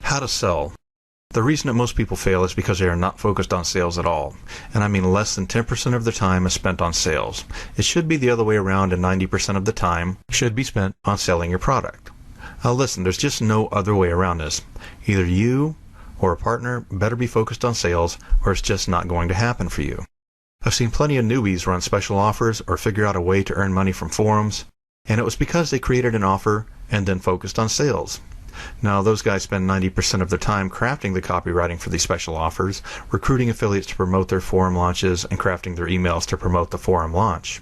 How to sell. The reason that most people fail is because they are not focused on sales at all. And I mean less than 10% of their time is spent on sales. It should be the other way around, and 90% of the time should be spent on selling your product. Now listen, there's just no other way around this. Either you or a partner better be focused on sales, or it's just not going to happen for you. I've seen plenty of newbies run special offers or figure out a way to earn money from forums, and it was because they created an offer and then focused on sales. Now, those guys spend 90% of their time crafting the copywriting for these special offers, recruiting affiliates to promote their forum launches, and crafting their emails to promote the forum launch.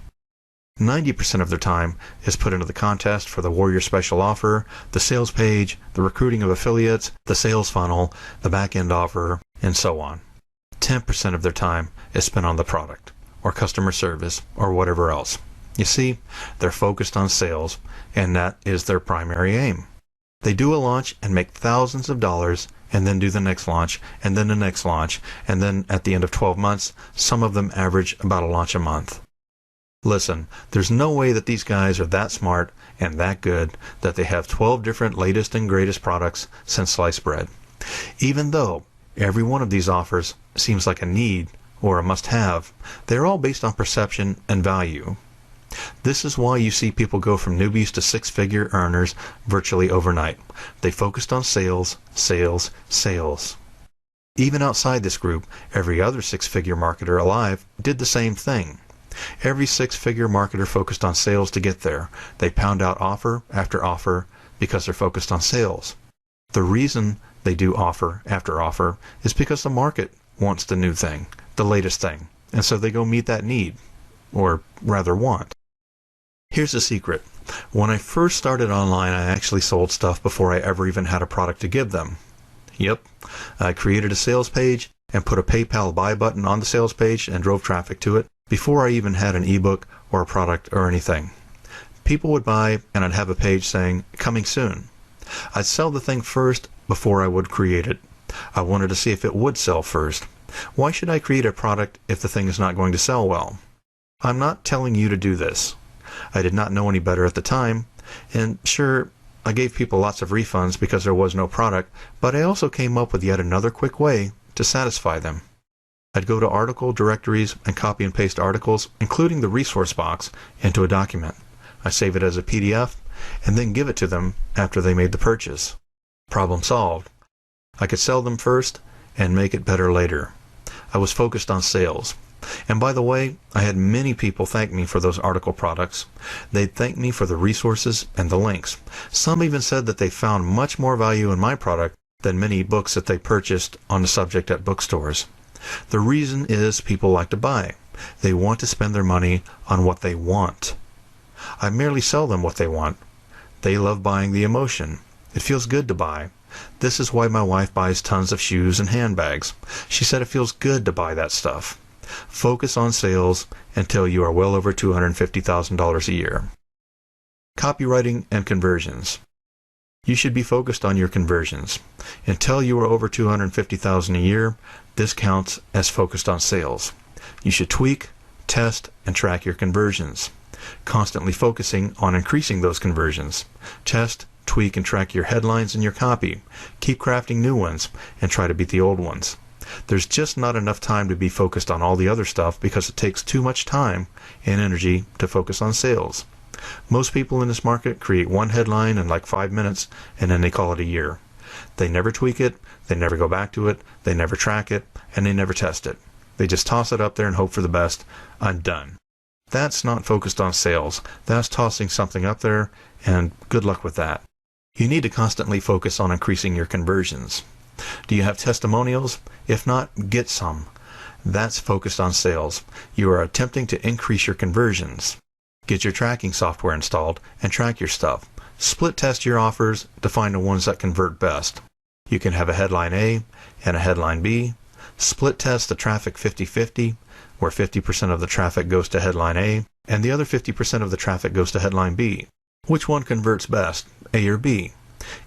90% of their time is put into the contest for the Warrior special offer, the sales page, the recruiting of affiliates, the sales funnel, the back-end offer, and so on. 10% of their time is spent on the product, or customer service, or whatever else. You see, they're focused on sales, and that is their primary aim. They do a launch and make thousands of dollars, and then do the next launch, and then the next launch, and then at the end of 12 months, some of them average about a launch a month. Listen, there's no way that these guys are that smart and that good that they have 12 different latest and greatest products since sliced bread. Even though every one of these offers seems like a need or a must-have, they're all based on perception and value. This is why you see people go from newbies to six-figure earners virtually overnight. They focused on sales, sales, sales. Even outside this group, every other six-figure marketer alive did the same thing. Every six-figure marketer focused on sales to get there. They pound out offer after offer because they're focused on sales. The reason they do offer after offer is because the market wants the new thing, the latest thing, and so they go meet that need, or rather want. Here's the secret. When I first started online, I actually sold stuff before I ever even had a product to give them. Yep, I created a sales page and put a PayPal buy button on the sales page and drove traffic to it before I even had an ebook or a product or anything. People would buy, and I'd have a page saying, "Coming soon." I'd sell the thing first before I would create it. I wanted to see if it would sell first. Why should I create a product if the thing is not going to sell well? I'm not telling you to do this. I did not know any better at the time, and sure, I gave people lots of refunds because there was no product, but I also came up with yet another quick way to satisfy them. I'd go to article directories and copy and paste articles, including the resource box, into a document. I save it as a PDF, and then give it to them after they made the purchase. Problem solved. I could sell them first and make it better later. I was focused on sales. And by the way, I had many people thank me for those article products. They'd thank me for the resources and the links. Some even said that they found much more value in my product than many books that they purchased on the subject at bookstores. The reason is people like to buy. They want to spend their money on what they want. I merely sell them what they want. They love buying the emotion. It feels good to buy. This is why my wife buys tons of shoes and handbags. She said it feels good to buy that stuff. Focus on sales until you are well over $250,000 a year. Copywriting and conversions. You should be focused on your conversions. Until you are over $250,000 a year, this counts as focused on sales. You should tweak, test, and track your conversions, constantly focusing on increasing those conversions. Test, tweak, and track your headlines and your copy. Keep crafting new ones and try to beat the old ones. There's just not enough time to be focused on all the other stuff because it takes too much time and energy to focus on sales. Most people in this market create one headline in like 5 minutes and then they call it a year. They never tweak it, they never go back to it, they never track it, and they never test it. They just toss it up there and hope for the best. I'm done. That's not focused on sales. That's tossing something up there, and good luck with that. You need to constantly focus on increasing your conversions. Do you have testimonials? If not, get some. That's focused on sales. You are attempting to increase your conversions. Get your tracking software installed and track your stuff. Split test your offers to find the ones that convert best. You can have a headline A and a headline B. Split test the traffic 50-50, where 50% of the traffic goes to headline A and the other 50% of the traffic goes to headline B. Which one converts best, A or B?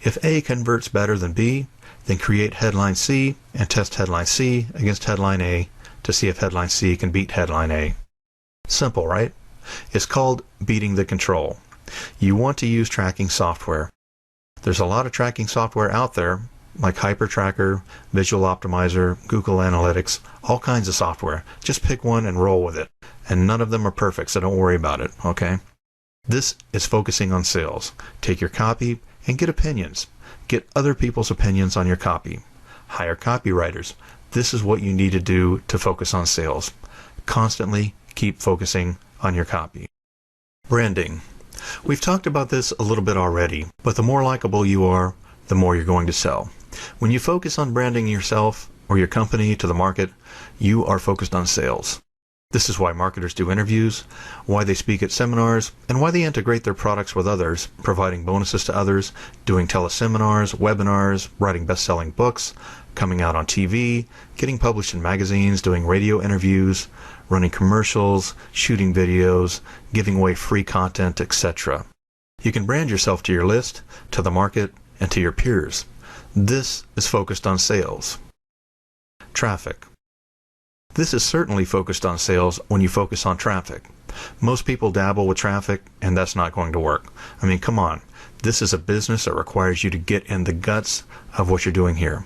If A converts better than B, then create headline C and test headline C against headline A to see if headline C can beat headline A. Simple, right? It's called beating the control. You want to use tracking software. There's a lot of tracking software out there, like HyperTracker, Visual Optimizer, Google Analytics, all kinds of software. Just pick one and roll with it. And none of them are perfect, so don't worry about it, okay? This is focusing on sales. Take your copy and get opinions. Get other people's opinions on your copy. Hire copywriters. This is what you need to do to focus on sales. Constantly keep focusing on your copy. Branding. We've talked about this a little bit already, but the more likable you are, the more you're going to sell. When you focus on branding yourself or your company to the market, you are focused on sales. This is why marketers do interviews, why they speak at seminars, and why they integrate their products with others, providing bonuses to others, doing teleseminars, webinars, writing best-selling books, coming out on TV, getting published in magazines, doing radio interviews, running commercials, shooting videos, giving away free content, etc. You can brand yourself to your list, to the market, and to your peers. This is focused on sales. Traffic. This is certainly focused on sales when you focus on traffic. Most people dabble with traffic, and that's not going to work. I mean, come on. This is a business that requires you to get in the guts of what you're doing here.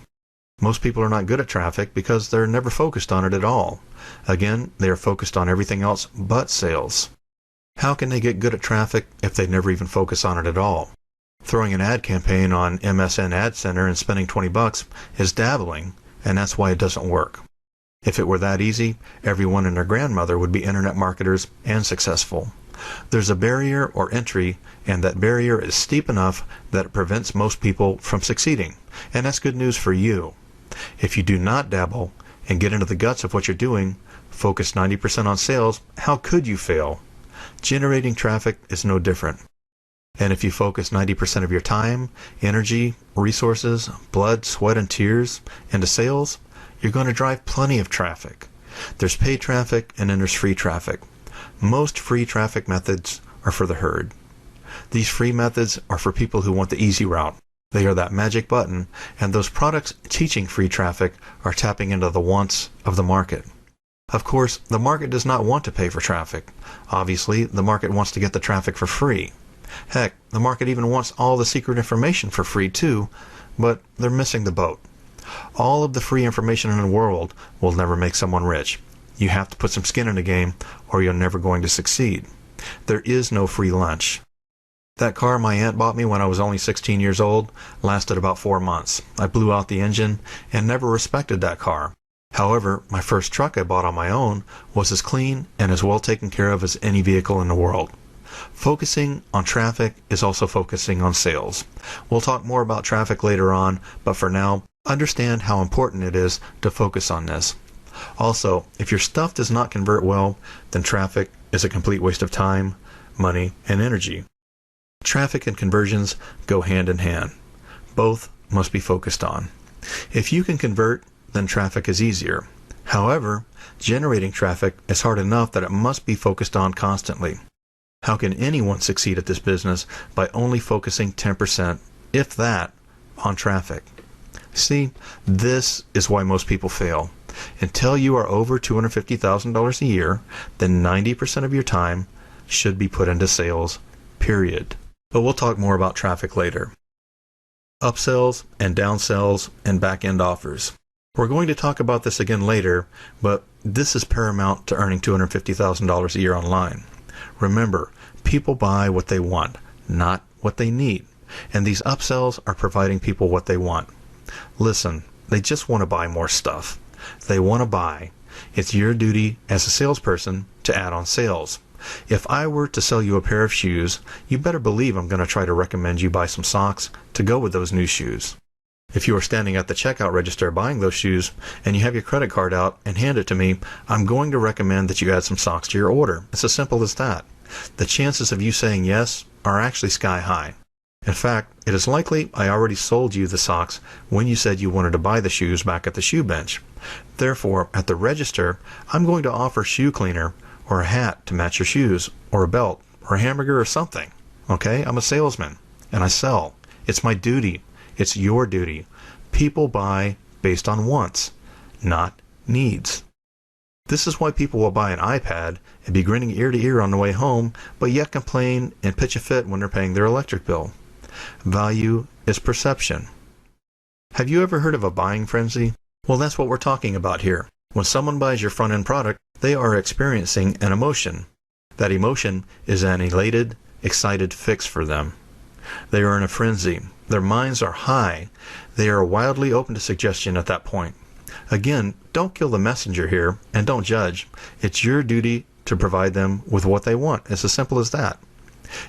Most people are not good at traffic because they're never focused on it at all. Again, they are focused on everything else but sales. How can they get good at traffic if they never even focus on it at all? Throwing an ad campaign on MSN Ad Center and spending $20 is dabbling, and that's why it doesn't work. If it were that easy, everyone and their grandmother would be internet marketers and successful. There's a barrier or entry, and that barrier is steep enough that it prevents most people from succeeding. And that's good news for you. If you do not dabble and get into the guts of what you're doing, focus 90% on sales, how could you fail? Generating traffic is no different. And if you focus 90% of your time, energy, resources, blood, sweat, and tears into sales, you're going to drive plenty of traffic. There's paid traffic and then there's free traffic. Most free traffic methods are for the herd. These free methods are for people who want the easy route. They are that magic button, and those products teaching free traffic are tapping into the wants of the market. Of course, the market does not want to pay for traffic. Obviously, the market wants to get the traffic for free. Heck, the market even wants all the secret information for free too, but they're missing the boat. All of the free information in the world will never make someone rich. You have to put some skin in the game or you're never going to succeed. There is no free lunch. That car my aunt bought me when I was only 16 years old lasted about 4 months. I blew out the engine and never respected that car. However, my first truck I bought on my own was as clean and as well taken care of as any vehicle in the world. Focusing on traffic is also focusing on sales. We'll talk more about traffic later on, but for now, understand how important it is to focus on this. Also, if your stuff does not convert well, then traffic is a complete waste of time, money, and energy. Traffic and conversions go hand in hand. Both must be focused on. If you can convert, then traffic is easier. However, generating traffic is hard enough that it must be focused on constantly. How can anyone succeed at this business by only focusing 10%, if that, on traffic? See, this is why most people fail. Until you are over $250,000 a year, then 90% of your time should be put into sales, period. But we'll talk more about traffic later. Upsells and downsells and back-end offers. We're going to talk about this again later, but this is paramount to earning $250,000 a year online. Remember, people buy what they want, not what they need. And these upsells are providing people what they want. Listen, they just want to buy more stuff. They want to buy. It's your duty as a salesperson to add on sales. If I were to sell you a pair of shoes, you better believe I'm going to try to recommend you buy some socks to go with those new shoes. If you are standing at the checkout register buying those shoes and you have your credit card out and hand it to me, I'm going to recommend that you add some socks to your order. It's as simple as that. The chances of you saying yes are actually sky high. In fact, it is likely I already sold you the socks when you said you wanted to buy the shoes back at the shoe bench. Therefore, at the register, I'm going to offer shoe cleaner or a hat to match your shoes, or a belt, or a hamburger or something. Okay? I'm a salesman, and I sell. It's my duty. It's your duty. People buy based on wants, not needs. This is why people will buy an iPad and be grinning ear to ear on the way home, but yet complain and pitch a fit when they're paying their electric bill. Value is perception. Have you ever heard of a buying frenzy? Well, that's what we're talking about here. When someone buys your front-end product, they are experiencing an emotion. That emotion is an elated, excited fix for them. They are in a frenzy. Their minds are high. They are wildly open to suggestion at that point. Again, don't kill the messenger here, and don't judge. It's your duty to provide them with what they want. It's as simple as that.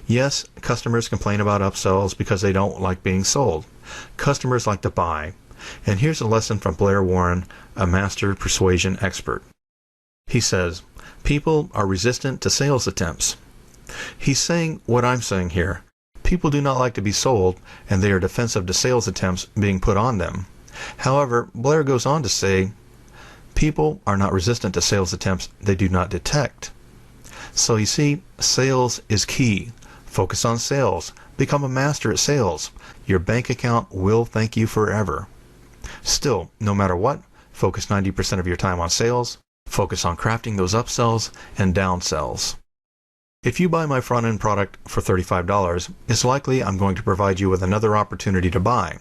Yes, customers complain about upsells because they don't like being sold. Customers like to buy. And here's a lesson from Blair Warren, a master persuasion expert. He says, people are resistant to sales attempts. He's saying what I'm saying here. People do not like to be sold, and they are defensive to sales attempts being put on them. However, Blair goes on to say, people are not resistant to sales attempts they do not detect. So you see, sales is key. Focus on sales. Become a master at sales. Your bank account will thank you forever. Still, no matter what, focus 90% of your time on sales. Focus on crafting those upsells and downsells. If you buy my front-end product for $35, it's likely I'm going to provide you with another opportunity to buy.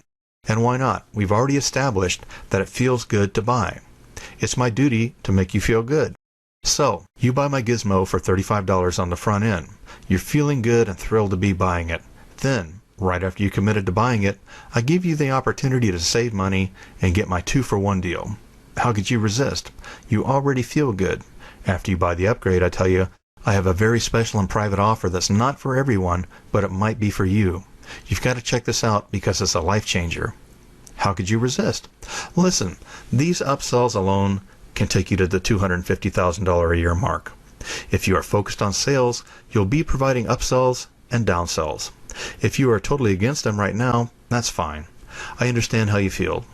And why not? We've already established that it feels good to buy. It's my duty to make you feel good. So, you buy my gizmo for $35 on the front end. You're feeling good and thrilled to be buying it. Then, right after you committed to buying it, I give you the opportunity to save money and get my 2-for-1 deal. How could you resist? You already feel good. After you buy the upgrade, I tell you, I have a very special and private offer that's not for everyone, but it might be for you. You've got to check this out because it's a life changer. How could you resist? Listen, these upsells alone can take you to the $250,000 a year mark. If you are focused on sales, you'll be providing upsells and downsells. If you are totally against them right now, that's fine. I understand how you feel.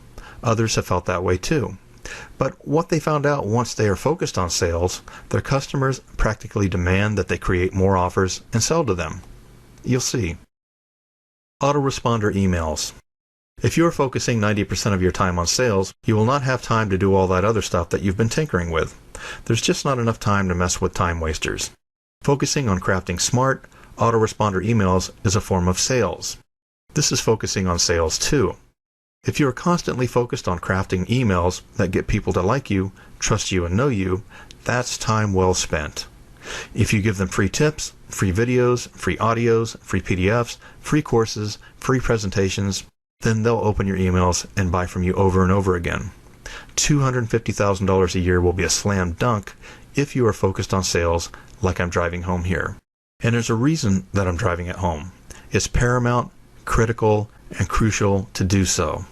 Others have felt that way too. But what they found out once they are focused on sales, their customers practically demand that they create more offers and sell to them. You'll see. Autoresponder emails. If you're focusing 90% of your time on sales, you will not have time to do all that other stuff that you've been tinkering with. There's just not enough time to mess with time wasters. Focusing on crafting smart, autoresponder emails is a form of sales. This is focusing on sales too. If you are constantly focused on crafting emails that get people to like you, trust you, and know you, that's time well spent. If you give them free tips, free videos, free audios, free PDFs, free courses, free presentations, then they'll open your emails and buy from you over and over again. $250,000 a year will be a slam dunk if you are focused on sales like I'm driving home here. And there's a reason that I'm driving it home. It's paramount, critical, and crucial to do so.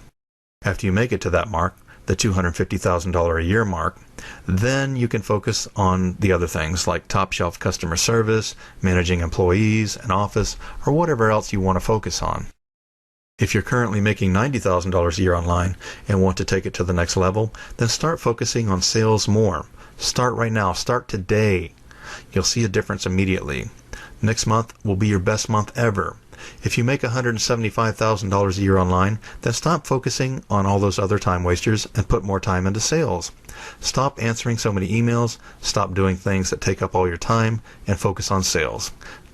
After you make it to that mark, the $250,000 a year mark, then you can focus on the other things like top-shelf customer service, managing employees, an office, or whatever else you want to focus on. If you're currently making $90,000 a year online and want to take it to the next level, then start focusing on sales more. Start right now. Start today. You'll see a difference immediately. Next month will be your best month ever. If you make $175,000 a year online, then stop focusing on all those other time wasters and put more time into sales. Stop answering so many emails, stop doing things that take up all your time, and focus on sales.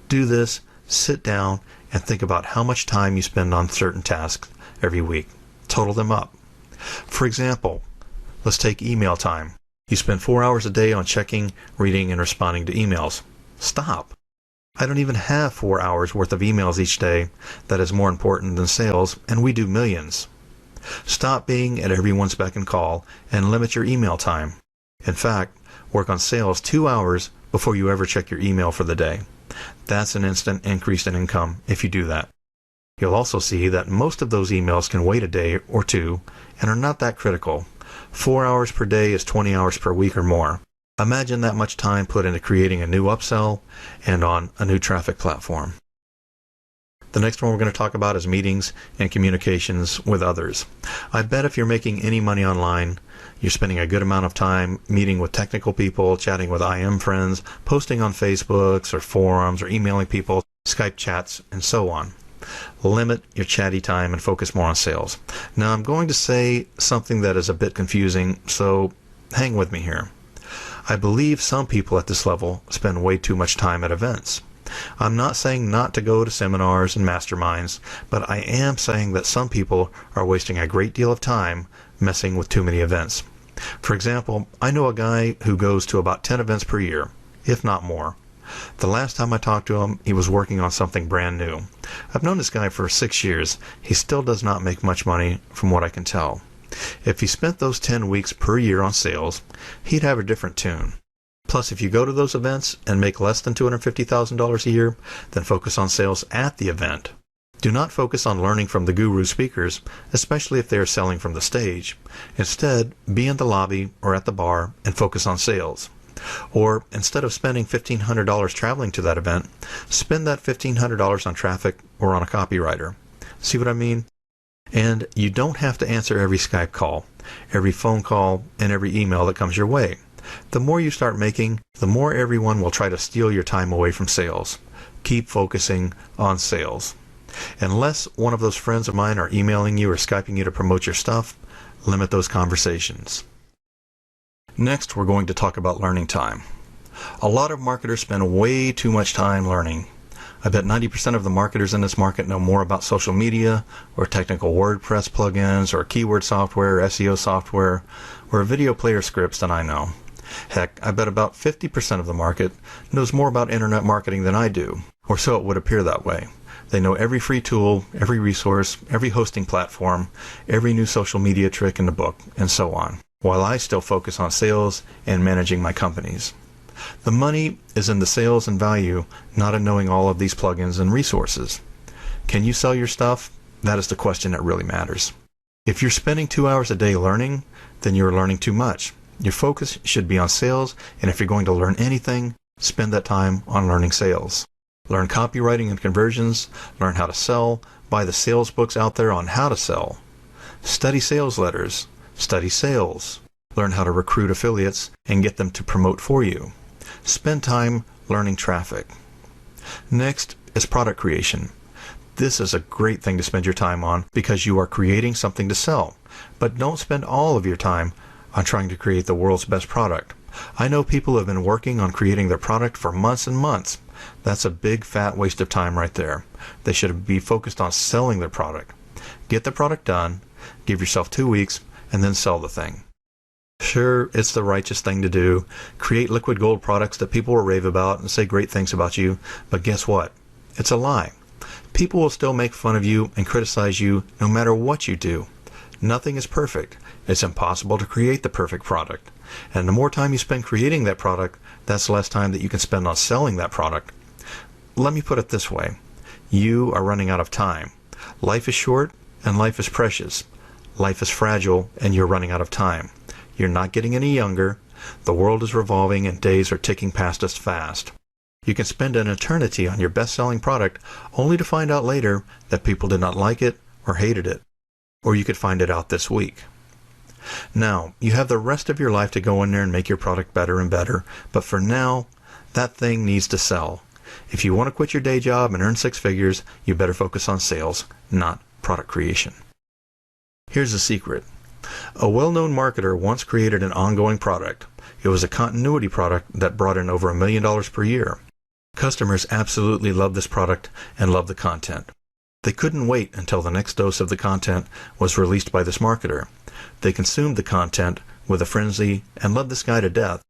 Do this, sit down, and think about how much time you spend on certain tasks every week. Total them up. For example, let's take email time. You spend 4 hours a day on checking, reading, and responding to emails. Stop. I don't even have 4 hours worth of emails each day. That is more important than sales, and we do millions. Stop being at everyone's beck and call and limit your email time. In fact, work on sales 2 hours before you ever check your email for the day. That's an instant increase in income if you do that. You'll also see that most of those emails can wait a day or two and are not that critical. 4 hours per day is 20 hours per week or more. Imagine that much time put into creating a new upsell and on a new traffic platform. The next one we're going to talk about is meetings and communications with others. I bet if you're making any money online, you're spending a good amount of time meeting with technical people, chatting with IM friends, posting on Facebooks or forums or emailing people, Skype chats, and so on. Limit your chatty time and focus more on sales. Now I'm going to say something that is a bit confusing, so hang with me here. I believe some people at this level spend way too much time at events. I'm not saying not to go to seminars and masterminds, but I am saying that some people are wasting a great deal of time messing with too many events. For example, I know a guy who goes to about 10 events per year, if not more. The last time I talked to him, he was working on something brand new. I've known this guy for 6 years. He still does not make much money from what I can tell. If he spent those 10 weeks per year on sales, he'd have a different tune. Plus, if you go to those events and make less than $250,000 a year, then focus on sales at the event. Do not focus on learning from the guru speakers, especially if they are selling from the stage. Instead, be in the lobby or at the bar and focus on sales. Or, instead of spending $1,500 traveling to that event, spend that $1,500 on traffic or on a copywriter. See what I mean? And you don't have to answer every Skype call, every phone call, and every email that comes your way. The more you start making, the more everyone will try to steal your time away from sales. Keep focusing on sales. Unless one of those friends of mine are emailing you or Skyping you to promote your stuff, limit those conversations. Next, we're going to talk about learning time. A lot of marketers spend way too much time learning. I bet 90% of the marketers in this market know more about social media or technical WordPress plugins or keyword software, or SEO software, or video player scripts than I know. Heck, I bet about 50% of the market knows more about internet marketing than I do, or so it would appear that way. They know every free tool, every resource, every hosting platform, every new social media trick in the book, and so on, while I still focus on sales and managing my companies. The money is in the sales and value, not in knowing all of these plugins and resources. Can you sell your stuff? That is the question that really matters. If you're spending 2 hours a day learning, then you're learning too much. Your focus should be on sales, and if you're going to learn anything, spend that time on learning sales. Learn copywriting and conversions, learn how to sell, buy the sales books out there on how to sell. Study sales letters, study sales, learn how to recruit affiliates and get them to promote for you. Spend time learning traffic. Next is product creation. This is a great thing to spend your time on because you are creating something to sell. But don't spend all of your time on trying to create the world's best product. I know people who have been working on creating their product for months and months. That's a big fat waste of time right there. They should be focused on selling their product. Get the product done, give yourself 2 weeks, and then sell the thing. Sure, it's the righteous thing to do. Create liquid gold products that people will rave about and say great things about you, but guess what? It's a lie. People will still make fun of you and criticize you no matter what you do. Nothing is perfect. It's impossible to create the perfect product. And the more time you spend creating that product, that's less time that you can spend on selling that product. Let me put it this way. You are running out of time. Life is short and life is precious. Life is fragile and you're running out of time. You're not getting any younger. The world is revolving and days are ticking past us fast. You can spend an eternity on your best-selling product only to find out later that people did not like it or hated it. Or you could find it out this week. Now, you have the rest of your life to go in there and make your product better and better, but for now, that thing needs to sell. If you want to quit your day job and earn 6 figures, you better focus on sales, not product creation. Here's the secret. A well-known marketer once created an ongoing product. It was a continuity product that brought in over $1 million per year. Customers absolutely loved this product and loved the content. They couldn't wait until the next dose of the content was released by this marketer. They consumed the content with a frenzy and loved this guy to death.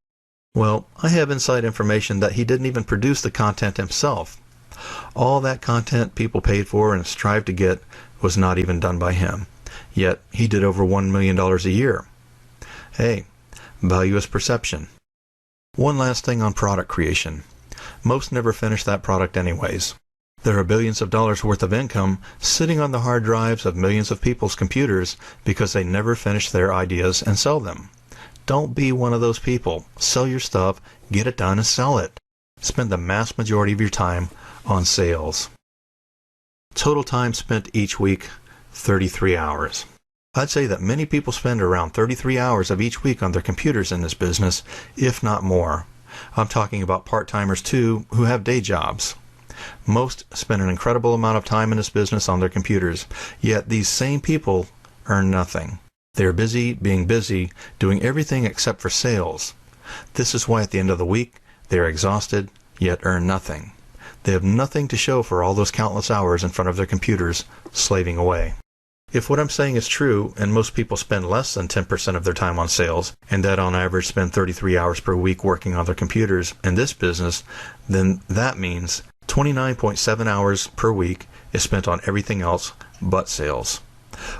Well, I have inside information that he didn't even produce the content himself. All that content people paid for and strived to get was not even done by him. Yet, he did over $1 million a year. Hey, value is perception. One last thing on product creation. Most never finish that product anyways. There are billions of dollars worth of income sitting on the hard drives of millions of people's computers because they never finish their ideas and sell them. Don't be one of those people. Sell your stuff, get it done, and sell it. Spend the vast majority of your time on sales. Total time spent each week, 33 hours. I'd say that many people spend around 33 hours of each week on their computers in this business, if not more. I'm talking about part-timers too, who have day jobs. Most spend an incredible amount of time in this business on their computers, yet these same people earn nothing. They're busy being busy, doing everything except for sales. This is why at the end of the week, they're exhausted, yet earn nothing. They have nothing to show for all those countless hours in front of their computers slaving away. If what I'm saying is true, and most people spend less than 10% of their time on sales, and that on average spend 33 hours per week working on their computers in this business, then that means 29.7 hours per week is spent on everything else but sales.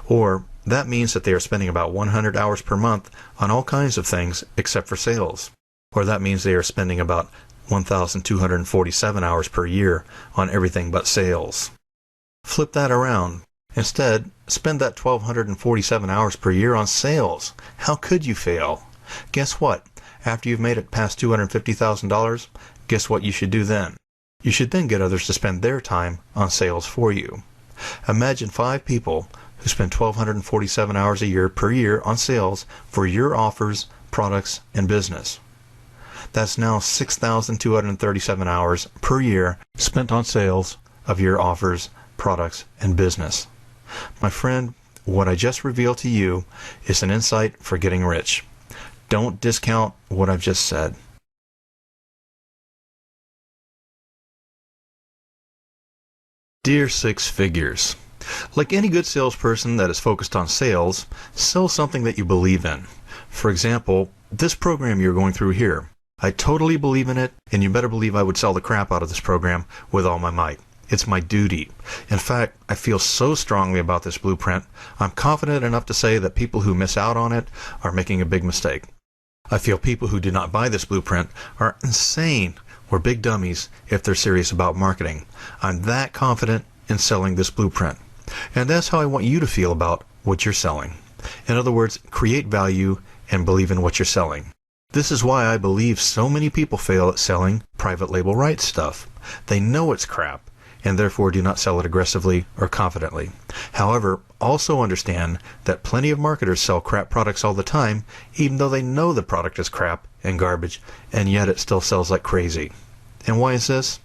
Or that means that they are spending about 100 hours per month on all kinds of things except for sales. Or that means they are spending about 1,247 hours per year on everything but sales. Flip that around. Instead, spend that 1,247 hours per year on sales. How could you fail? Guess what? After you've made it past $250,000, guess what you should do then? You should then get others to spend their time on sales for you. Imagine 5 people who spend 1,247 hours a year per year on sales for your offers, products, and business. That's now 6,237 hours per year spent on sales of your offers, products, and business. My friend, what I just revealed to you is an insight for getting rich. Don't discount what I've just said. Dear Six Figures, like any good salesperson that is focused on sales, sell something that you believe in. For example, this program you're going through here. I totally believe in it, and you better believe I would sell the crap out of this program with all my might. It's my duty. In fact, I feel so strongly about this blueprint, I'm confident enough to say that people who miss out on it are making a big mistake. I feel people who do not buy this blueprint are insane or big dummies if they're serious about marketing. I'm that confident in selling this blueprint. And that's how I want you to feel about what you're selling. In other words, create value and believe in what you're selling. This is why I believe so many people fail at selling private label rights stuff. They know it's crap, and therefore do not sell it aggressively or confidently. However, also understand that plenty of marketers sell crap products all the time, even though they know the product is crap and garbage, and yet it still sells like crazy. And why is this?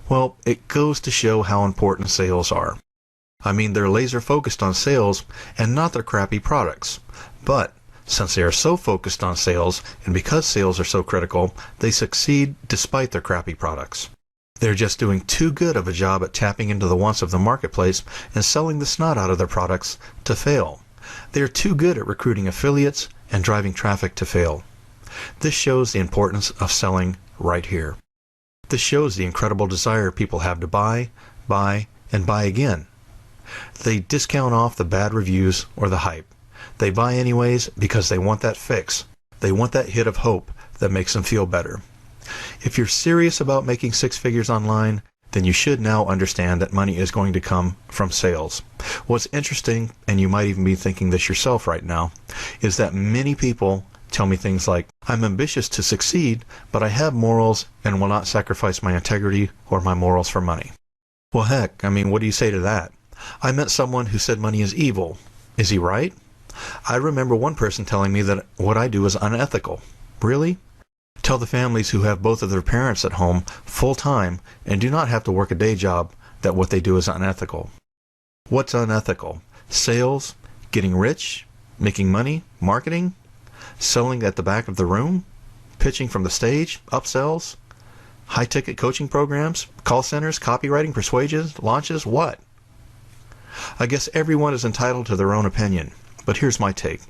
Well, it goes to show how important sales are. I mean, they're laser focused on sales and not their crappy products. But since they are so focused on sales, and because sales are so critical, they succeed despite their crappy products. They're just doing too good of a job at tapping into the wants of the marketplace and selling the snot out of their products to fail. They're too good at recruiting affiliates and driving traffic to fail. This shows the importance of selling right here. This shows the incredible desire people have to buy, and buy again. They discount off the bad reviews or the hype. They buy anyways because they want that fix. They want that hit of hope that makes them feel better. If you're serious about making 6 figures online, then you should now understand that money is going to come from sales. What's interesting, and you might even be thinking this yourself right now, is that many people tell me things like, I'm ambitious to succeed, but I have morals and will not sacrifice my integrity or my morals for money. Well, heck, I mean, what do you say to that? I met someone who said money is evil. Is he right? I remember one person telling me that what I do is unethical. Really? Tell the families who have both of their parents at home full-time and do not have to work a day job that what they do is unethical. What's unethical? Sales? Getting rich? Making money? Marketing? Selling at the back of the room? Pitching from the stage? Upsells? High-ticket coaching programs? Call centers? Copywriting? Persuasions? Launches? What? I guess everyone is entitled to their own opinion, but here's my take.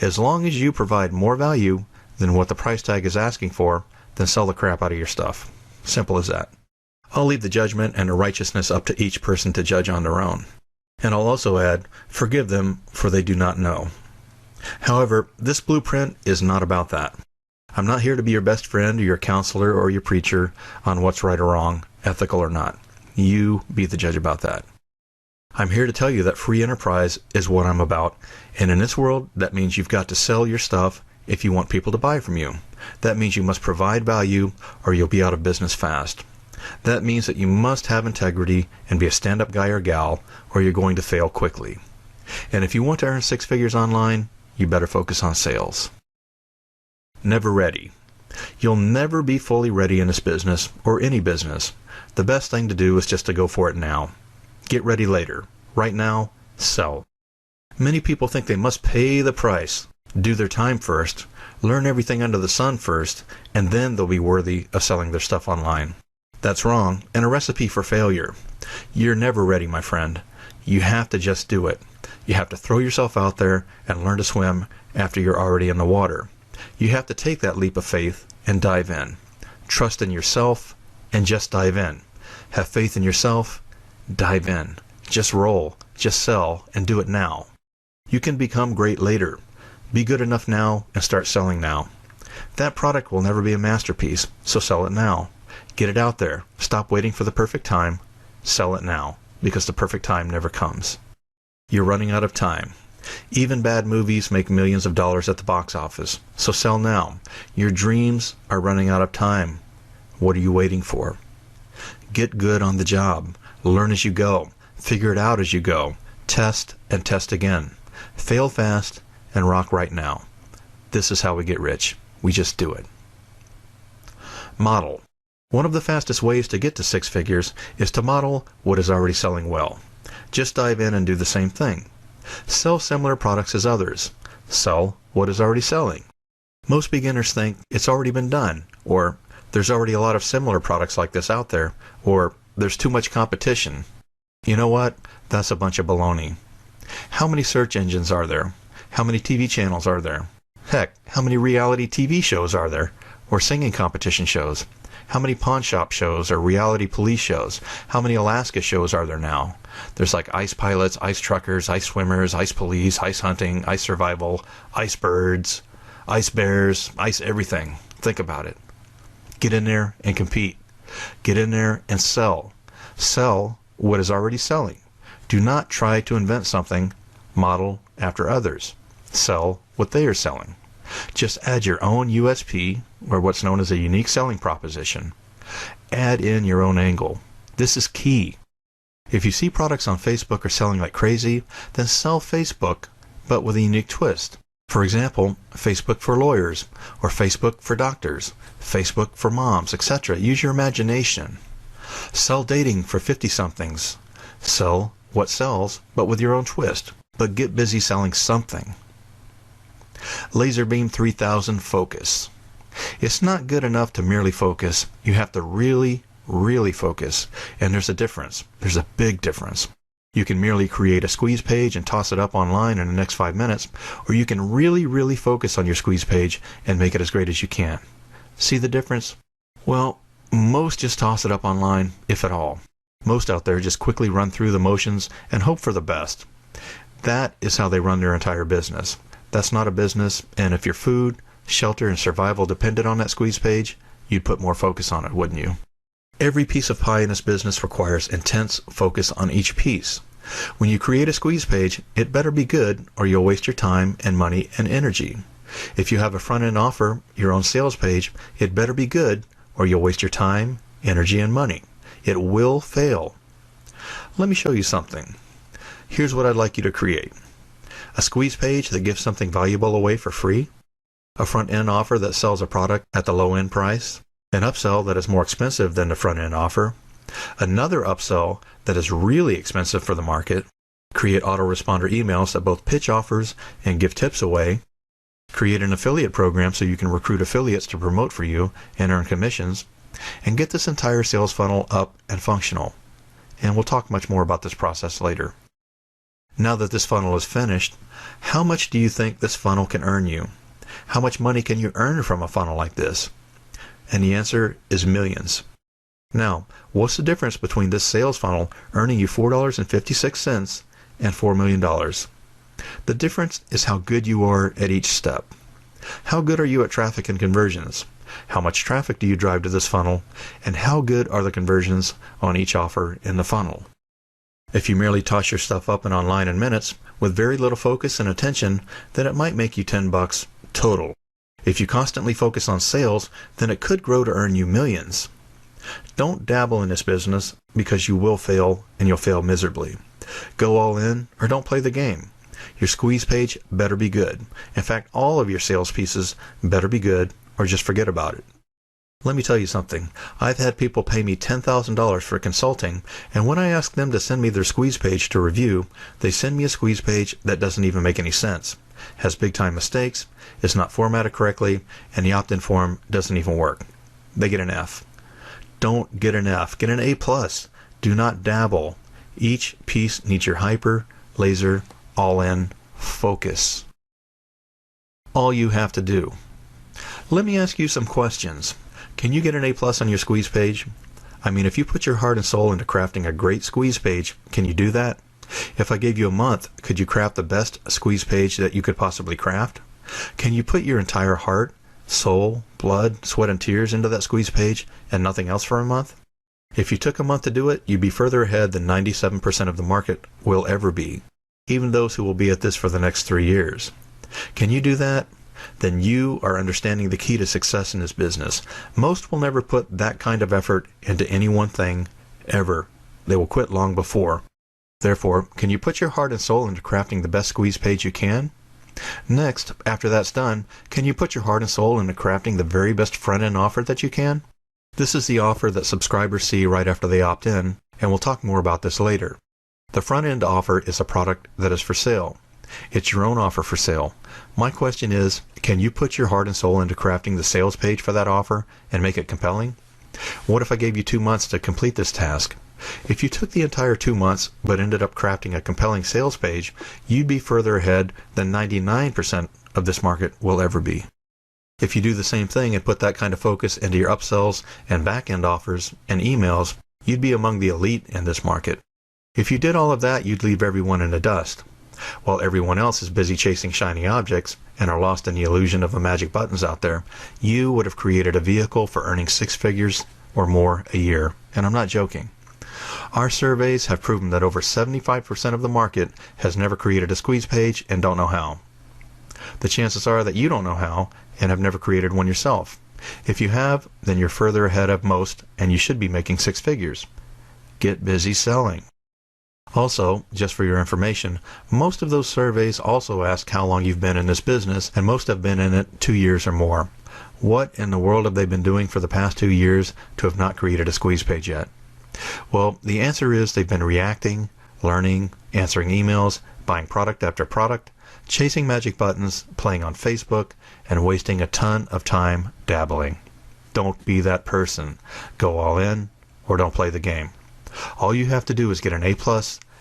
As long as you provide more value than what the price tag is asking for, then sell the crap out of your stuff. Simple as that. I'll leave the judgment and the righteousness up to each person to judge on their own. And I'll also add, forgive them, for they do not know. However, this blueprint is not about that. I'm not here to be your best friend or your counselor or your preacher on what's right or wrong, ethical or not. You be the judge about that. I'm here to tell you that free enterprise is what I'm about, and in this world, that means you've got to sell your stuff if you want people to buy from you. That means you must provide value or you'll be out of business fast. That means that you must have integrity and be a stand-up guy or gal or you're going to fail quickly. And if you want to earn 6 figures online, you better focus on sales. Never ready. You'll never be fully ready in this business or any business. The best thing to do is just to go for it now. Get ready later. Right now, sell. Many people think they must pay the price, do their time first, learn everything under the sun first, and then they'll be worthy of selling their stuff online. That's wrong and a recipe for failure. You're never ready, my friend. You have to just do it. You have to throw yourself out there and learn to swim after you're already in the water. You have to take that leap of faith and dive in. Trust in yourself and just dive in. Have faith in yourself, dive in. Just roll, just sell, and do it now. You can become great later. Be good enough now and start selling now. That product will never be a masterpiece, so sell it now. Get it out there. Stop waiting for the perfect time. Sell it now, because the perfect time never comes. You're running out of time. Even bad movies make millions of dollars at the box office, so sell now. Your dreams are running out of time. What are you waiting for? Get good on the job. Learn as you go. Figure it out as you go. Test and test again. Fail fast and rock right now. This is how we get rich. We just do it. Model. One of the fastest ways to get to six figures is to model what is already selling well. Just dive in and do the same thing. Sell similar products as others. Sell what is already selling. Most beginners think it's already been done, or there's already a lot of similar products like this out there, or there's too much competition. You know what? That's a bunch of baloney. How many search engines are there? How many TV channels are there? Heck, how many reality TV shows are there? Or singing competition shows? How many pawn shop shows or reality police shows? How many Alaska shows are there now? There's like ice pilots, ice truckers, ice swimmers, ice police, ice hunting, ice survival, ice birds, ice bears, ice everything. Think about it. Get in there and compete. Get in there and sell. Sell what is already selling. Do not try to invent something, model after others. Sell what they are selling. Just add your own USP, or what's known as a unique selling proposition. Add in your own angle. This is key. If you see products on Facebook are selling like crazy, then sell Facebook, but with a unique twist. For example, Facebook for lawyers, or Facebook for doctors, Facebook for moms, etc. Use your imagination. Sell dating for 50-somethings. Sell what sells, but with your own twist. But get busy selling something. LaserBeam 3000 Focus. It's not good enough to merely focus. You have to really, really focus. And there's a difference. There's a big difference. You can merely create a squeeze page and toss it up online in the next 5 minutes, or you can really, really focus on your squeeze page and make it as great as you can. See the difference? Well, most just toss it up online, if at all. Most out there just quickly run through the motions and hope for the best. That is how they run their entire business. That's not a business, and if your food, shelter, and survival depended on that squeeze page, you'd put more focus on it, wouldn't you? Every piece of pie in this business requires intense focus on each piece. When you create a squeeze page, it better be good or you'll waste your time and money and energy. If you have a front-end offer, your own sales page, it better be good or you'll waste your time, energy, and money. It will fail. Let me show you something. Here's what I'd like you to create. A squeeze page that gives something valuable away for free. A front-end offer that sells a product at the low-end price. An upsell that is more expensive than the front-end offer. Another upsell that is really expensive for the market. Create autoresponder emails that both pitch offers and give tips away. Create an affiliate program so you can recruit affiliates to promote for you and earn commissions. And get this entire sales funnel up and functional. And we'll talk much more about this process later. Now that this funnel is finished, how much do you think this funnel can earn you? How much money can you earn from a funnel like this? And the answer is millions. Now, what's the difference between this sales funnel earning you $4.56 and $4 million? The difference is how good you are at each step. How good are you at traffic and conversions? How much traffic do you drive to this funnel? And how good are the conversions on each offer in the funnel? If you merely toss your stuff up and online in minutes with very little focus and attention, then it might make you $10 total. If you constantly focus on sales, then it could grow to earn you millions. Don't dabble in this business because you will fail and you'll fail miserably. Go all in or don't play the game. Your squeeze page better be good. In fact, all of your sales pieces better be good or just forget about it. Let me tell you something. I've had people pay me $10,000 for consulting, and when I ask them to send me their squeeze page to review, they send me a squeeze page that doesn't even make any sense, has big-time mistakes, is not formatted correctly, and the opt-in form doesn't even work. They get an F. Don't get an F. Get an A+. Do not dabble. Each piece needs your hyper, laser, all-in focus. All you have to do. Let me ask you some questions. Can you get an A+ on your squeeze page? I mean, if you put your heart and soul into crafting a great squeeze page, can you do that? If I gave you a month, could you craft the best squeeze page that you could possibly craft? Can you put your entire heart, soul, blood, sweat, and tears into that squeeze page and nothing else for a month? If you took a month to do it, you'd be further ahead than 97% of the market will ever be, even those who will be at this for the next 3 years. Can you do that? Then you are understanding the key to success in this business. Most will never put that kind of effort into any one thing, ever. They will quit long before. Therefore, can you put your heart and soul into crafting the best squeeze page you can? Next, after that's done, can you put your heart and soul into crafting the very best front-end offer that you can? This is the offer that subscribers see right after they opt in, and we'll talk more about this later. The front-end offer is a product that is for sale. It's your own offer for sale. My question is, can you put your heart and soul into crafting the sales page for that offer and make it compelling? What if I gave you 2 months to complete this task? If you took the entire 2 months but ended up crafting a compelling sales page, you'd be further ahead than 99% of this market will ever be. If you do the same thing and put that kind of focus into your upsells and back-end offers and emails, you'd be among the elite in this market. If you did all of that, you'd leave everyone in the dust. While everyone else is busy chasing shiny objects and are lost in the illusion of the magic buttons out there, you would have created a vehicle for earning 6 figures or more a year. And I'm not joking. Our surveys have proven that over 75% of the market has never created a squeeze page and don't know how. The chances are that you don't know how and have never created one yourself. If you have, then you're further ahead of most and you should be making 6 figures. Get busy selling. Also, just for your information, most of those surveys also ask how long you've been in this business, and most have been in it 2 years or more. What in the world have they been doing for the past 2 years to have not created a squeeze page yet? Well, the answer is they've been reacting, learning, answering emails, buying product after product, chasing magic buttons, playing on Facebook, and wasting a ton of time dabbling. Don't be that person. Go all in or don't play the game. All you have to do is get an A+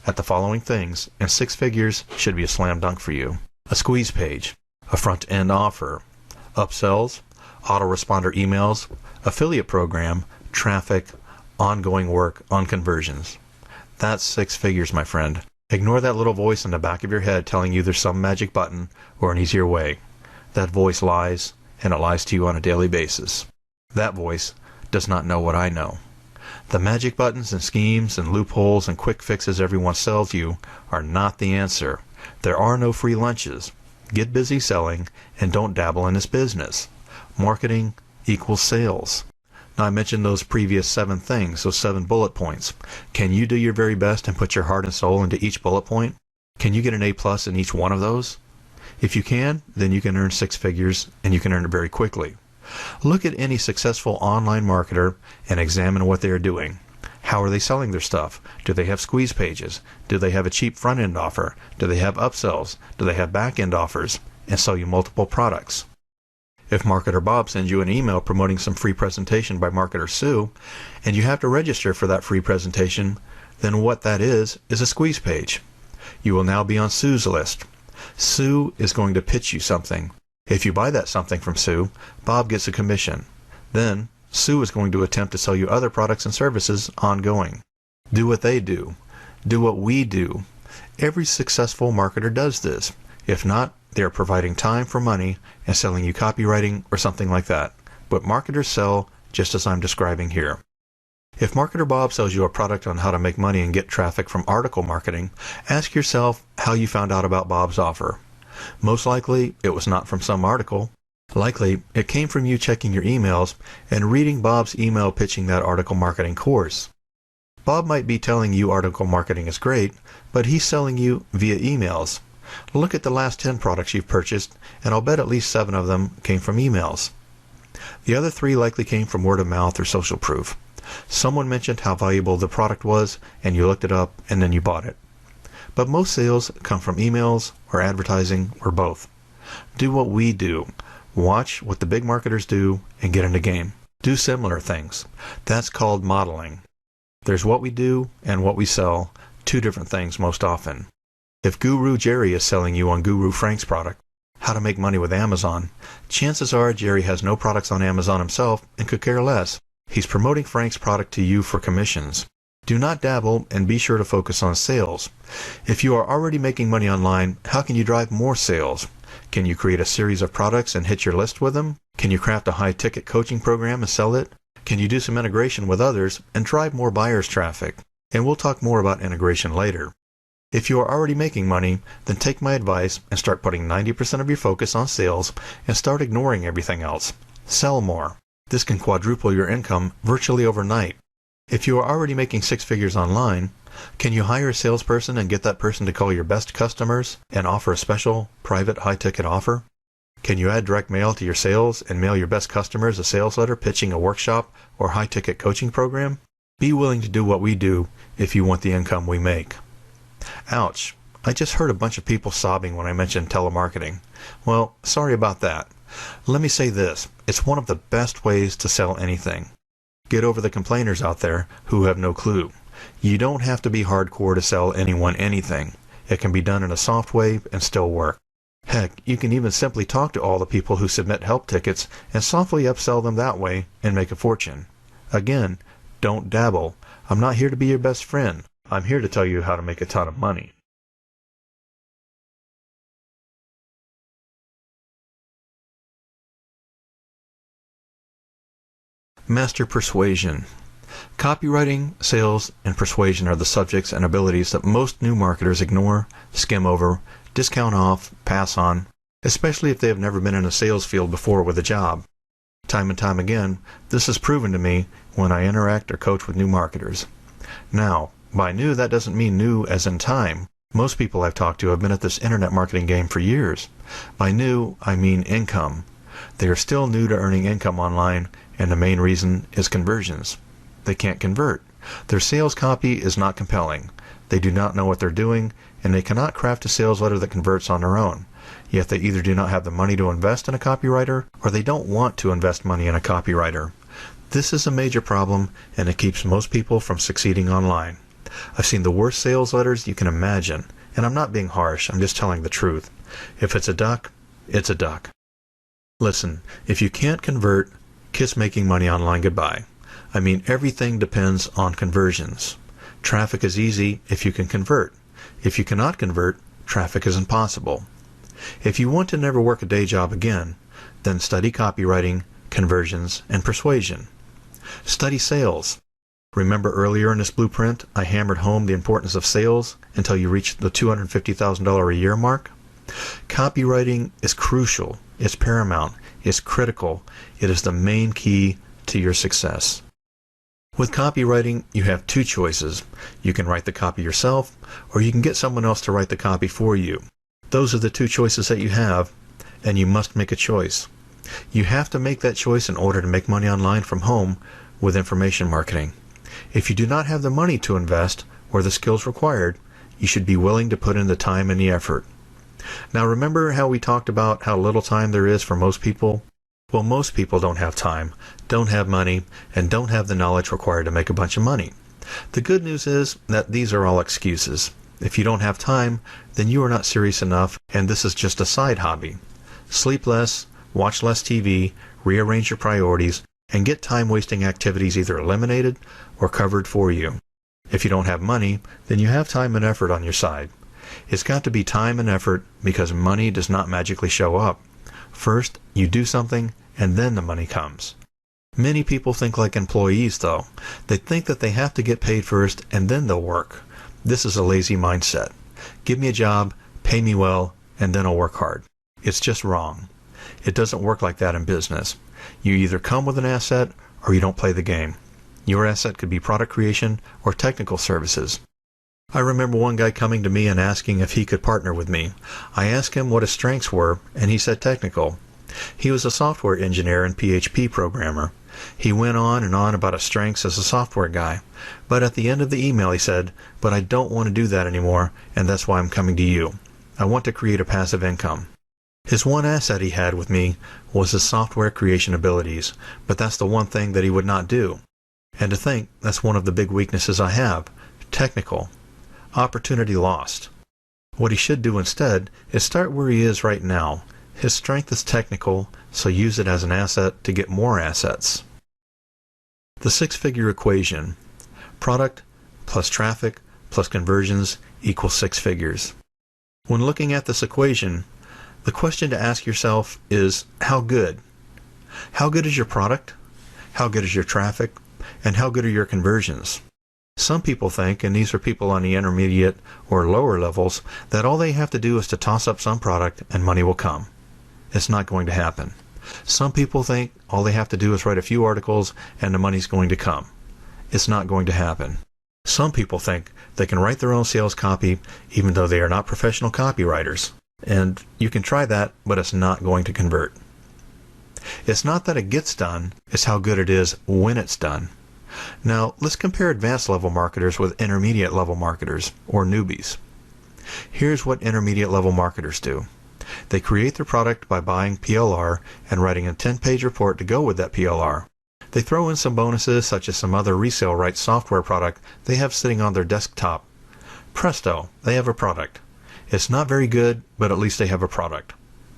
at the following things, and 6 figures should be a slam dunk for you. A squeeze page, a front-end offer, upsells, autoresponder emails, affiliate program, traffic, ongoing work on conversions. That's 6 figures, my friend. Ignore that little voice in the back of your head telling you there's some magic button or an easier way. That voice lies, and it lies to you on a daily basis. That voice does not know what I know. The magic buttons and schemes and loopholes and quick fixes everyone sells you are not the answer. There are no free lunches. Get busy selling and don't dabble in this business. Marketing equals sales. Now, I mentioned those previous 7 things, those 7 bullet points. Can you do your very best and put your heart and soul into each bullet point? Can you get an A+ in each one of those? If you can, then you can earn 6 figures, and you can earn it very quickly. Look at any successful online marketer and examine what they are doing. How are they selling their stuff? Do they have squeeze pages? Do they have a cheap front-end offer? Do they have upsells? Do they have back-end offers? And sell you multiple products? If Marketer Bob sends you an email promoting some free presentation by Marketer Sue, and you have to register for that free presentation, then what that is a squeeze page. You will now be on Sue's list. Sue is going to pitch you something. If you buy that something from Sue, Bob gets a commission. Then, Sue is going to attempt to sell you other products and services ongoing. Do what they do. Do what we do. Every successful marketer does this. If not, they are providing time for money and selling you copywriting or something like that. But marketers sell just as I'm describing here. If Marketer Bob sells you a product on how to make money and get traffic from article marketing, ask yourself how you found out about Bob's offer. Most likely, it was not from some article. Likely, it came from you checking your emails and reading Bob's email pitching that article marketing course. Bob might be telling you article marketing is great, but he's selling you via emails. Look at the last 10 products you've purchased, and I'll bet at least 7 of them came from emails. The other 3 likely came from word of mouth or social proof. Someone mentioned how valuable the product was, and you looked it up, and then you bought it. But most sales come from emails or advertising or both. Do what we do. Watch what the big marketers do and get in the game. Do similar things. That's called modeling. There's what we do and what we sell, two different things most often. If Guru Jerry is selling you on Guru Frank's product, how to make money with Amazon, chances are Jerry has no products on Amazon himself and could care less. He's promoting Frank's product to you for commissions. Do not dabble and be sure to focus on sales. If you are already making money online, how can you drive more sales? Can you create a series of products and hit your list with them? Can you craft a high-ticket coaching program and sell it? Can you do some integration with others and drive more buyers traffic? And we'll talk more about integration later. If you are already making money, then take my advice and start putting 90% of your focus on sales and start ignoring everything else. Sell more. This can quadruple your income virtually overnight. If you are already making six figures online, can you hire a salesperson and get that person to call your best customers and offer a special, private, high-ticket offer? Can you add direct mail to your sales and mail your best customers a sales letter pitching a workshop or high-ticket coaching program? Be willing to do what we do if you want the income we make. Ouch, I just heard a bunch of people sobbing when I mentioned telemarketing. Well, sorry about that. Let me say this, it's one of the best ways to sell anything. Get over the complainers out there who have no clue. You don't have to be hardcore to sell anyone anything. It can be done in a soft way and still work. Heck, you can even simply talk to all the people who submit help tickets and softly upsell them that way and make a fortune. Again, don't dabble. I'm not here to be your best friend. I'm here to tell you how to make a ton of money. Master persuasion. Copywriting, sales, and persuasion are the subjects and abilities that most new marketers ignore, skim over, discount off, pass on, especially if they have never been in a sales field before with a job. Time and time again, this is proven to me when I interact or coach with new marketers. Now, by new, that doesn't mean new as in time. Most people I've talked to have been at this internet marketing game for years. By new, I mean income. They are still new to earning income online, and the main reason is conversions. They can't convert. Their sales copy is not compelling. They do not know what they're doing, and they cannot craft a sales letter that converts on their own. Yet they either do not have the money to invest in a copywriter, or they don't want to invest money in a copywriter. This is a major problem, and it keeps most people from succeeding online. I've seen the worst sales letters you can imagine, and I'm not being harsh, I'm just telling the truth. If it's a duck, it's a duck. Listen, if you can't convert, kiss making money online goodbye. I mean, everything depends on conversions. Traffic is easy if you can convert. If you cannot convert, traffic is impossible. If you want to never work a day job again, then study copywriting, conversions, and persuasion. Study sales. Remember earlier in this blueprint, I hammered home the importance of sales until you reach the $250,000 a year mark? Copywriting is crucial, it's paramount, it's critical, it is the main key to your success. With copywriting, you have two choices. You can write the copy yourself, or you can get someone else to write the copy for you. Those are the two choices that you have, and you must make a choice. You have to make that choice in order to make money online from home with information marketing. If you do not have the money to invest or the skills required, you should be willing to put in the time and the effort. Now remember how we talked about how little time there is for most people? Well, most people don't have time, don't have money, and don't have the knowledge required to make a bunch of money. The good news is that these are all excuses. If you don't have time, then you are not serious enough, and this is just a side hobby. Sleep less, watch less TV, rearrange your priorities, and get time-wasting activities either eliminated or covered for you. If you don't have money, then you have time and effort on your side. It's got to be time and effort because money does not magically show up. First, you do something, and then the money comes. Many people think like employees, though. They think that they have to get paid first, and then they'll work. This is a lazy mindset. Give me a job, pay me well, and then I'll work hard. It's just wrong. It doesn't work like that in business. You either come with an asset, or you don't play the game. Your asset could be product creation or technical services. I remember one guy coming to me and asking if he could partner with me. I asked him what his strengths were, and he said technical. He was a software engineer and PHP programmer. He went on and on about his strengths as a software guy. But at the end of the email he said, "But I don't want to do that anymore, and that's why I'm coming to you. I want to create a passive income." His one asset he had with me was his software creation abilities, but that's the one thing that he would not do. And to think that's one of the big weaknesses I have, technical. Opportunity lost. What he should do instead is start where he is right now. His strength is technical, so use it as an asset to get more assets. The six-figure equation. Product plus traffic plus conversions equals 6 figures. When looking at this equation, the question to ask yourself is, how good? How good is your product? How good is your traffic? And how good are your conversions? Some people think, and these are people on the intermediate or lower levels, that all they have to do is to toss up some product and money will come. It's not going to happen. Some people think all they have to do is write a few articles and the money's going to come. It's not going to happen. Some people think they can write their own sales copy even though they are not professional copywriters. And you can try that, but it's not going to convert. It's not that it gets done, it's how good it is when it's done. Now, let's compare advanced level marketers with intermediate level marketers, or newbies. Here's what intermediate level marketers do. They create their product by buying PLR and writing a 10-page report to go with that PLR. They throw in some bonuses such as some other resale rights software product they have sitting on their desktop. Presto, they have a product. It's not very good, but at least they have a product.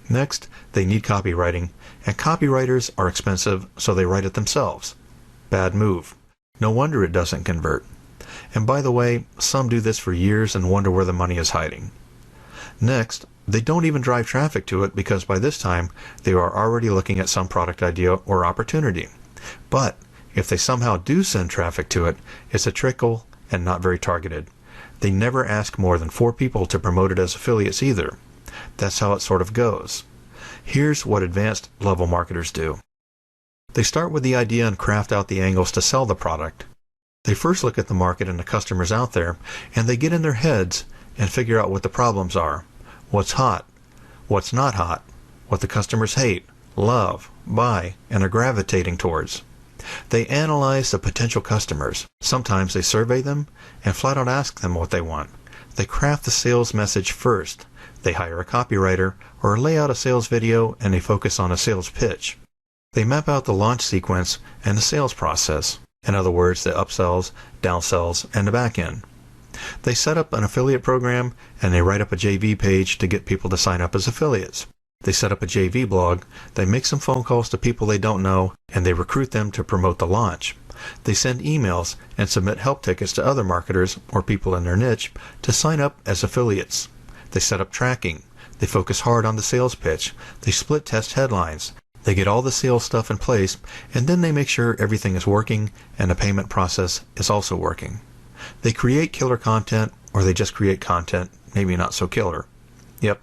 Next, they need copywriting, and copywriters are expensive, so they write it themselves. Bad move. No wonder it doesn't convert. And by the way, some do this for years and wonder where the money is hiding. Next, they don't even drive traffic to it because by this time, they are already looking at some product idea or opportunity. But if they somehow do send traffic to it, it's a trickle and not very targeted. They never ask more than 4 people to promote it as affiliates either. That's how it sort of goes. Here's what advanced level marketers do. They start with the idea and craft out the angles to sell the product. They first look at the market and the customers out there, and they get in their heads and figure out what the problems are. What's hot, what's not hot, what the customers hate, love, buy, and are gravitating towards. They analyze the potential customers. Sometimes they survey them and flat out ask them what they want. They craft the sales message first. They hire a copywriter or lay out a sales video and they focus on a sales pitch. They map out the launch sequence and the sales process. In other words, the upsells, downsells, and the back end. They set up an affiliate program and they write up a JV page to get people to sign up as affiliates. They set up a JV blog, they make some phone calls to people they don't know, and they recruit them to promote the launch. They send emails and submit help tickets to other marketers or people in their niche to sign up as affiliates. They set up tracking. They focus hard on the sales pitch. They split test headlines. They get all the sales stuff in place, and then they make sure everything is working and the payment process is also working. They create killer content, or they just create content, maybe not so killer. Yep.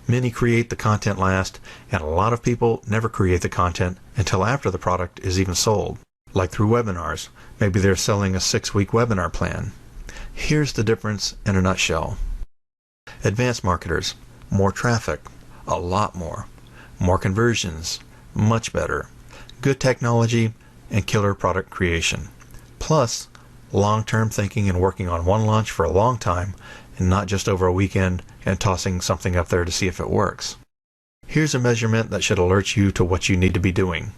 Many create the content last, and a lot of people never create the content until after the product is even sold, like through webinars. Maybe they're selling a 6-week webinar plan. Here's the difference in a nutshell. Advanced marketers, more traffic, a lot more. More conversions, much better. Good technology, and killer product creation. Plus, long-term thinking and working on one launch for a long time, and not just over a weekend and tossing something up there to see if it works. Here's a measurement that should alert you to what you need to be doing.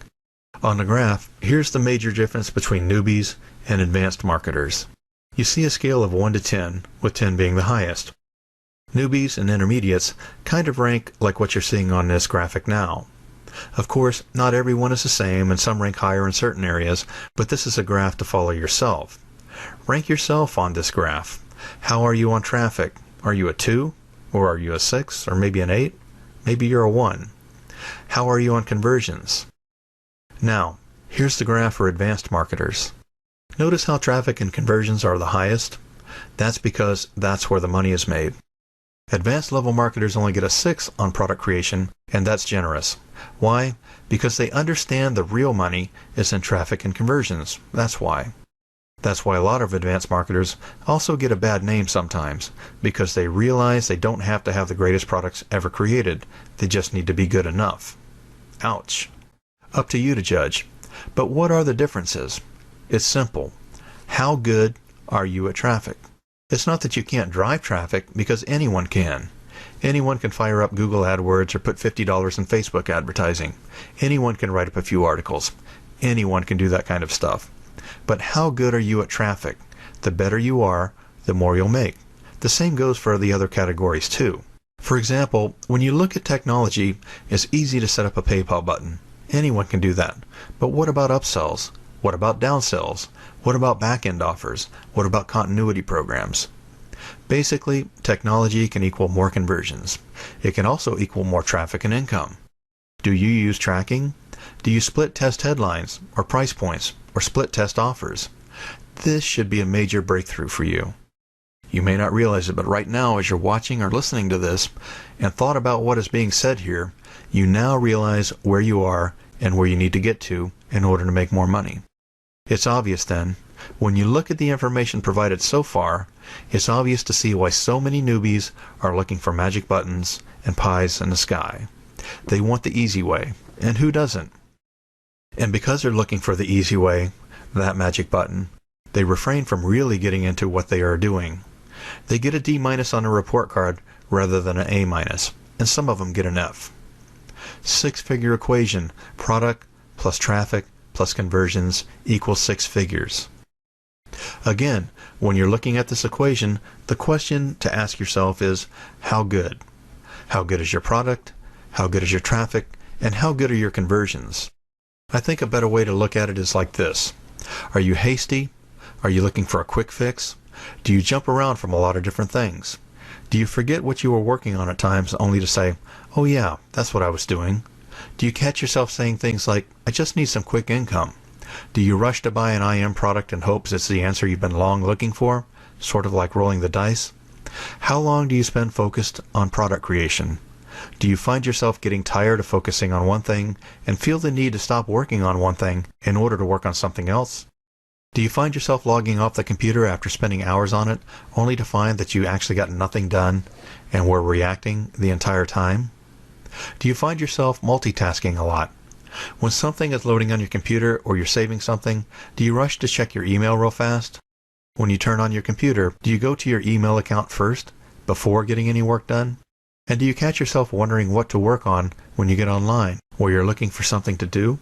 On the graph, here's the major difference between newbies and advanced marketers. You see a scale of 1 to 10, with 10 being the highest. Newbies and intermediates kind of rank like what you're seeing on this graphic now. Of course, not everyone is the same, and some rank higher in certain areas, but this is a graph to follow yourself. Rank yourself on this graph. How are you on traffic? Are you a 2? Or are you a 6? Or maybe an 8? Maybe you're a 1. How are you on conversions? Now, here's the graph for advanced marketers. Notice how traffic and conversions are the highest? That's because that's where the money is made. Advanced level marketers only get a 6 on product creation, and that's generous. Why? Because they understand the real money is in traffic and conversions. That's why. That's why a lot of advanced marketers also get a bad name sometimes, because they realize they don't have to have the greatest products ever created. They just need to be good enough. Ouch. Up to you to judge. But what are the differences? It's simple. How good are you at traffic? It's not that you can't drive traffic, because anyone can. Anyone can fire up Google AdWords or put $50 in Facebook advertising. Anyone can write up a few articles. Anyone can do that kind of stuff. But how good are you at traffic? The better you are, the more you'll make. The same goes for the other categories too. For example, when you look at technology, it's easy to set up a PayPal button. Anyone can do that. But what about upsells? What about downsells? What about back-end offers? What about continuity programs? Basically, technology can equal more conversions. It can also equal more traffic and income. Do you use tracking? Do you split test headlines or price points or split test offers? This should be a major breakthrough for you. You may not realize it, but right now as you're watching or listening to this and thought about what is being said here, you now realize where you are and where you need to get to in order to make more money. It's obvious then, when you look at the information provided so far, it's obvious to see why so many newbies are looking for magic buttons and pies in the sky. They want the easy way, and who doesn't? And because they're looking for the easy way, that magic button, they refrain from really getting into what they are doing. They get a D- on a report card rather than an A-, and some of them get an F. Six-figure equation, product plus traffic plus conversions equals 6 figures. Again, when you're looking at this equation, the question to ask yourself is, how good? How good is your product? How good is your traffic? And how good are your conversions? I think a better way to look at it is like this. Are you hasty? Are you looking for a quick fix? Do you jump around from a lot of different things? Do you forget what you were working on at times only to say, oh yeah, that's what I was doing? Do you catch yourself saying things like, I just need some quick income? Do you rush to buy an IM product in hopes it's the answer you've been long looking for? Sort of like rolling the dice? How long do you spend focused on product creation? Do you find yourself getting tired of focusing on one thing and feel the need to stop working on one thing in order to work on something else? Do you find yourself logging off the computer after spending hours on it only to find that you actually got nothing done and were reacting the entire time? Do you find yourself multitasking a lot? When something is loading on your computer or you're saving something, do you rush to check your email real fast? When you turn on your computer, do you go to your email account first before getting any work done? And do you catch yourself wondering what to work on when you get online, where you're looking for something to do?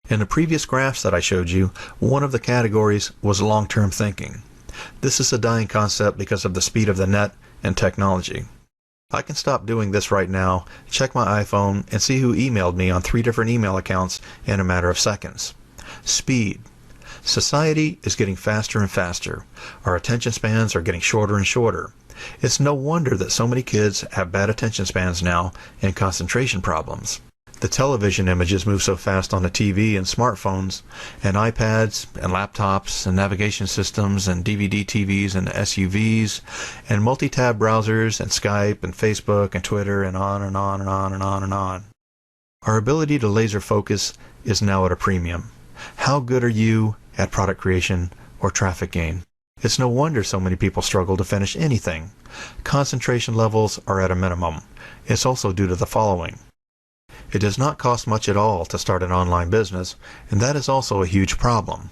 In the previous graphs that I showed you, one of the categories was long-term thinking. This is a dying concept because of the speed of the net and technology. I can stop doing this right now, check my iPhone, and see who emailed me on 3 different email accounts in a matter of seconds. Speed. Society is getting faster and faster. Our attention spans are getting shorter and shorter. It's no wonder that so many kids have bad attention spans now and concentration problems. The television images move so fast on the TV and smartphones and iPads and laptops and navigation systems and DVD TVs and SUVs and multi-tab browsers and Skype and Facebook and Twitter and on and on and on and on and on. Our ability to laser focus is now at a premium. How good are you at product creation or traffic gain? It's no wonder so many people struggle to finish anything. Concentration levels are at a minimum. It's also due to the following. It does not cost much at all to start an online business, and that is also a huge problem.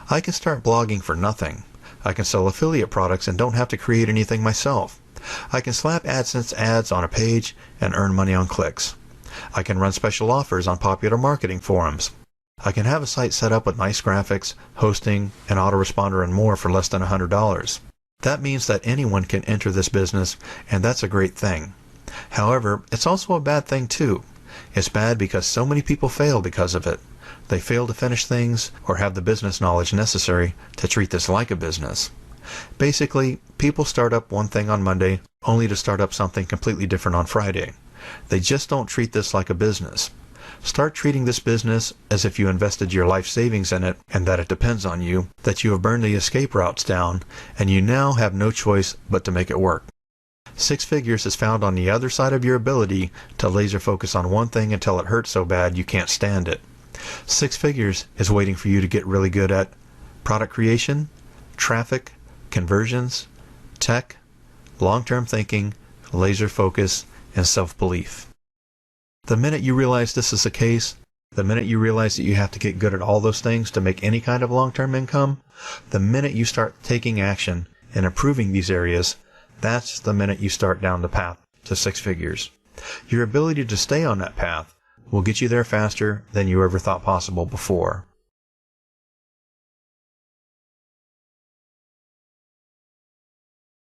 I can start blogging for nothing. I can sell affiliate products and don't have to create anything myself. I can slap AdSense ads on a page and earn money on clicks. I can run special offers on popular marketing forums. I can have a site set up with nice graphics, hosting, an autoresponder and more for less than $100. That means that anyone can enter this business, and that's a great thing. However, it's also a bad thing too. It's bad because so many people fail because of it. They fail to finish things or have the business knowledge necessary to treat this like a business. Basically, people start up one thing on Monday only to start up something completely different on Friday. They just don't treat this like a business. Start treating this business as if you invested your life savings in it and that it depends on you, that you have burned the escape routes down, and you now have no choice but to make it work. 6 figures is found on the other side of your ability to laser focus on one thing until it hurts so bad you can't stand it. 6 figures is waiting for you to get really good at product creation, traffic, conversions, tech, long-term thinking, laser focus, and self-belief. The minute you realize this is the case, the minute you realize that you have to get good at all those things to make any kind of long-term income, the minute you start taking action and improving these areas, that's the minute you start down the path to six figures. Your ability to stay on that path will get you there faster than you ever thought possible before.